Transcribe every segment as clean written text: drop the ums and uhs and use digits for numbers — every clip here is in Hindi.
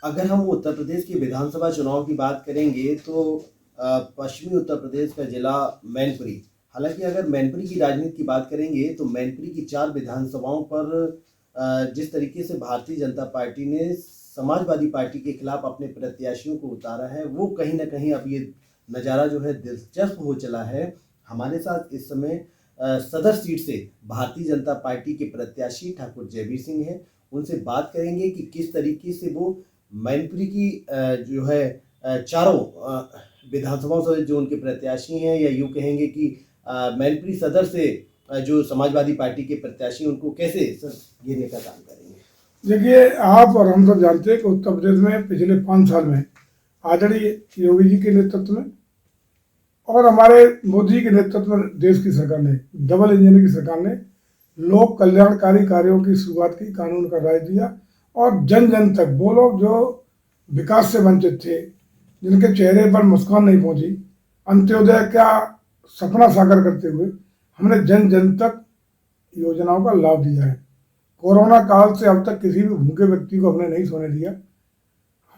अगर हम उत्तर प्रदेश की विधानसभा चुनाव की बात करेंगे तो पश्चिमी उत्तर प्रदेश का जिला मैनपुरी। हालांकि अगर मैनपुरी की राजनीति की बात करेंगे तो मैनपुरी की 4 विधानसभाओं पर जिस तरीके से भारतीय जनता पार्टी ने समाजवादी पार्टी के खिलाफ अपने प्रत्याशियों को उतारा है, वो कहीं ना कहीं अब ये नज़ारा जो है दिलचस्प हो चला है। हमारे साथ इस समय सदर सीट से भारतीय जनता पार्टी के प्रत्याशी ठाकुर जयवीर सिंह हैं। उनसे बात करेंगे कि किस तरीके से वो मैनपुरी की जो है चारों विधानसभाओं से जो उनके प्रत्याशी हैं, या यूँ कहेंगे कि मैनपुरी सदर से जो समाजवादी पार्टी के प्रत्याशी हैं, उनको कैसे घेरने का काम करेंगे। देखिए, आप और हम सब जानते हैं कि उत्तर प्रदेश में पिछले 5 साल में आदरणीय योगी जी के नेतृत्व में और हमारे मोदी जी के नेतृत्व में देश की सरकार ने, डबल इंजन की सरकार ने लोक कल्याणकारी कार्यों की शुरुआत की, कानून का राज दिया और जन जन तक वो लोग जो विकास से वंचित थे, जिनके चेहरे पर मुस्कान नहीं पहुंची, अंत्योदय का सपना साकार करते हुए हमने जन जन तक योजनाओं का लाभ दिया है। कोरोना काल से अब तक किसी भी भूखे व्यक्ति को हमने नहीं सोने दिया।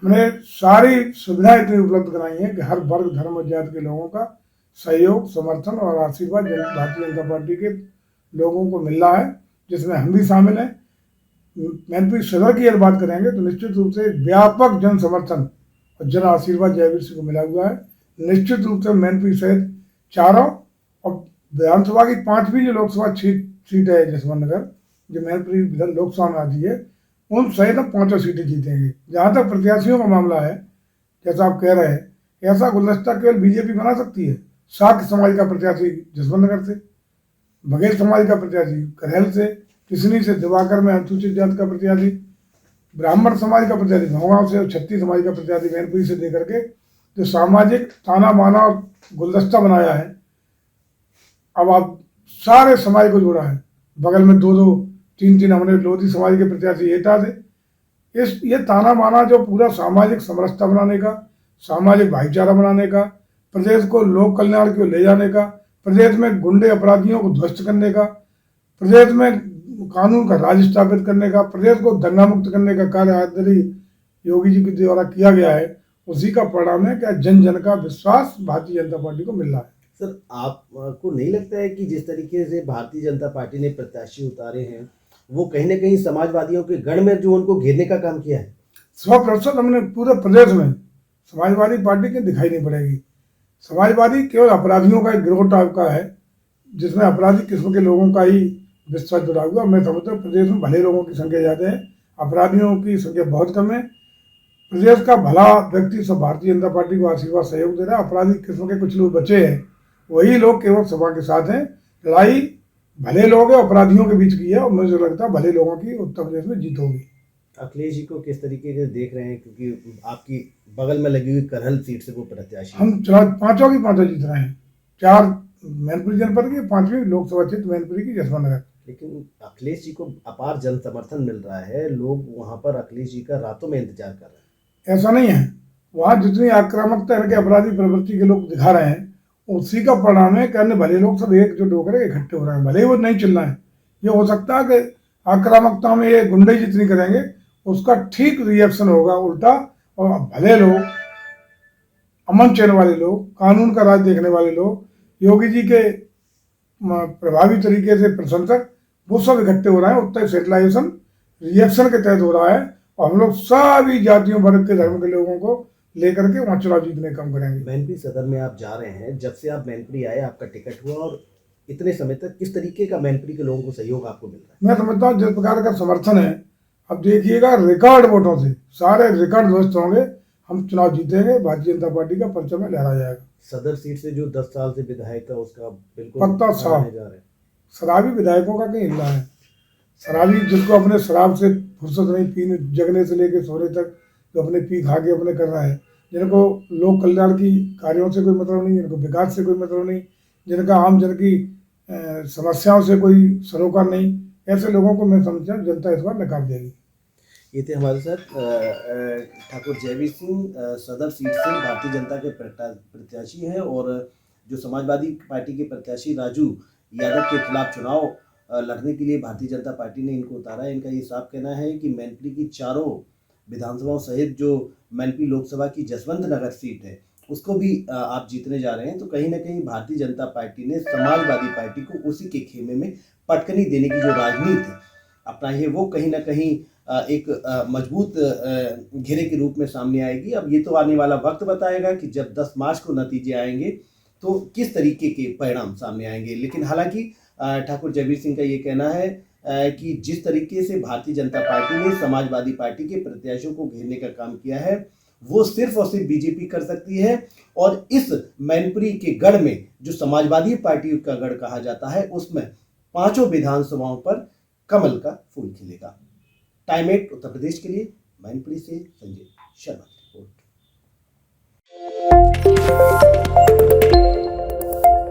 हमने सारी सुविधाएं इतनी उपलब्ध कराई हैं कि हर वर्ग, धर्म और जाति के लोगों का सहयोग, समर्थन और आशीर्वाद भारतीय जनता पार्टी के लोगों को मिल रहा है, जिसमें हम भी शामिल हैं। मैनपुरी सदर की अगर बात करेंगे तो निश्चित रूप से व्यापक जन समर्थन और जन आशीर्वाद जयवीर सिंह को मिला हुआ है। निश्चित रूप से मैनपुरी सहित चारों और विधानसभा की 5वीं जो लोकसभा सीट है जसवंत नगर, जो मैनपुरी लोकसभा में आती है, उन सहित हम 5 सीटें जीतेंगे। जहाँ तक प्रत्याशियों का मामला है, जैसा आप कह रहे हैं, ऐसा गुलदस्ता केवल बीजेपी बना सकती है। शाक्य समाज का प्रत्याशी जसवंत नगर से, बघेल समाज का प्रत्याशी करेल से, किसनी से दिवाकर में अनुसूचित जाति का प्रत्याशी, ब्राह्मण समाज का प्रत्याशी भोगांव से और छत्तीस समाज का प्रत्याशी मैनपुरी से देकर के जो सामाजिक ताना बाना और गुलदस्ता बनाया है, अब आप सारे समाज को जोड़ा है। बगल में 2-2, 3-3 हमने लोधी समाज के प्रत्याशी एटा थे। ये ताना बाना जो पूरा सामाजिक समरसता बनाने का, सामाजिक भाईचारा बनाने का, प्रदेश को लोक कल्याण की ओर ले जाने का, प्रदेश में गुंडे अपराधियों को ध्वस्त करने का, प्रदेश में कानून का राज स्थापित करने का, प्रदेश को दंगा मुक्त करने का कार्य आदरणीय योगी जी के द्वारा किया गया है। उसी का परिणाम है कि जन जन का विश्वास भारतीय जनता पार्टी को मिल रहा है। सर, आपको नहीं लगता है कि जिस तरीके से भारतीय जनता पार्टी ने प्रत्याशी उतारे हैं, वो कहीं ना कहीं समाजवादियों के गढ़ में जो उनको घेरने का काम किया है? 100% हमने पूरे प्रदेश में समाजवादी पार्टी के दिखाई नहीं पड़ेगी। समाजवादी केवल अपराधियों का एक गिरोह टाइप का है, जिसमें अपराधी किस्म के लोगों का ही विश्वास जुड़ा हुआ। मैं समझता हूँ प्रदेश में भले लोगों की संख्या ज़्यादा है, अपराधियों की संख्या बहुत कम है। प्रदेश का भला व्यक्ति सब भारतीय जनता पार्टी को आशीर्वाद सहयोग दे रहा है। अपराधी किस्म के कुछ लोग बचे हैं, वही लोग केवल सभा के साथ हैं। लड़ाई भले लोग हैं अपराधियों के बीच की है, और मुझे लगता है भले लोगों की उत्तर प्रदेश में जीत होगी। अखिलेश जी को किस तरीके से देख रहे हैं, क्योंकि आपकी बगल में लगी हुई करहल सीट से वो प्रत्याशी? हम चुनाव 5 की 5 जीत रहे हैं। 4 मैनपुरी जनपद की, 5वीं लोकसभा क्षेत्र मैनपुरी की जसवंत नगर। लेकिन अखिलेश जी को अपार जन समर्थन मिल रहा है, लोग वहां पर अखिलेश जी का रातों में इंतजार कर रहे हैं। ऐसा नहीं है, वहाँ जितनी आक्रामकता इनके अपराधी प्रवृत्ति के लोग दिखा रहे हैं, उसी का परिणाम है कि अन्य भले लोग सब एकजुट होकर इकट्ठे हो रहे हैं। भले ही वो नहीं चल रहे हैं, ये हो सकता है कि आक्रामकता में ये गुंडे जितनी करेंगे, उसका ठीक रिएक्शन होगा उल्टा। और भले लोग, अमन चैन वाले लोग, कानून का राज देखने वाले लोग, योगी जी के प्रभावी तरीके से प्रशंसक, वो सब इकट्ठे हो रहे हैं। उत्तर सेटलाइजेशन रिएक्शन के तहत हो रहा है, और हम लोग सभी जातियों वर्ग के धर्म के लोगों को लेकर के वहाँ चुनाव जीतने काम करेंगे। मैनपुरी सदर में आप जा रहे हैं, जब से आप मैनपुरी आए, आपका टिकट हुआ, और इतने समय तक किस तरीके का मैनपुरी के लोगों को सहयोग आपको मिल रहा है? मैं समझता हूँ जिस प्रकार का समर्थन है, अब देखिएगा रिकॉर्ड वोटों से, सारे रिकॉर्ड ध्वस्त होंगे। हम चुनाव जीतेंगे, भारतीय जनता पार्टी का परचम लहराया जाएगा। सदर सीट से जो 10 साल से विधायक था, उसका बिल्कुल पत्ता साफ। जा रहे हैं। शराबी विधायकों का कहीं हिलना है। शराबी जिसको अपने शराब से फुर्सत नहीं, पीने जगने से लेकर सोने तक, जो अपने पी खा के अपने कर रहा है, जिनको लोक कल्याण की कार्यों से कोई मतलब नहीं, जिनको विकास से कोई मतलब नहीं, जिनका आम जन की समस्याओं से कोई सरोकार नहीं, ऐसे लोगों को मैं समझता हूँ जनता इस बार नकार देगी। ये थे हमारे साथ ठाकुर जयवीर सिंह, सदर सीट से भारतीय जनता के प्रत्याशी हैं, और जो समाजवादी पार्टी के प्रत्याशी राजू यादव के खिलाफ चुनाव लड़ने के लिए भारतीय जनता पार्टी ने इनको उतारा है। इनका ये साफ कहना है कि मैनपुरी की चारों विधानसभाओं सहित जो मैनपुरी लोकसभा की जसवंत नगर सीट है उसको भी आप जीतने जा रहे हैं, तो कहीं ना कहीं भारतीय जनता पार्टी ने समाजवादी पार्टी को उसी के खेमे में पटकनी देने की जो राजनीति अपनाई है वो कहीं ना कहीं एक मजबूत घेरे के रूप में सामने आएगी। अब ये तो आने वाला वक्त बताएगा कि जब 10 मार्च को नतीजे आएंगे तो किस तरीके के परिणाम सामने आएंगे। लेकिन हालांकि ठाकुर जयवीर सिंह का ये कहना है कि जिस तरीके से भारतीय जनता पार्टी ने समाजवादी पार्टी के प्रत्याशियों को घेरने का काम किया है वो सिर्फ और सिर्फ बीजेपी कर सकती है, और इस मैनपुरी के गढ़ में जो समाजवादी पार्टी का गढ़ कहा जाता है उसमें 5 विधानसभाओं पर कमल का फूल खिलेगा। टाइम 8 उत्तर प्रदेश के लिए मैनपुरी से संजय शर्मा की रिपोर्ट।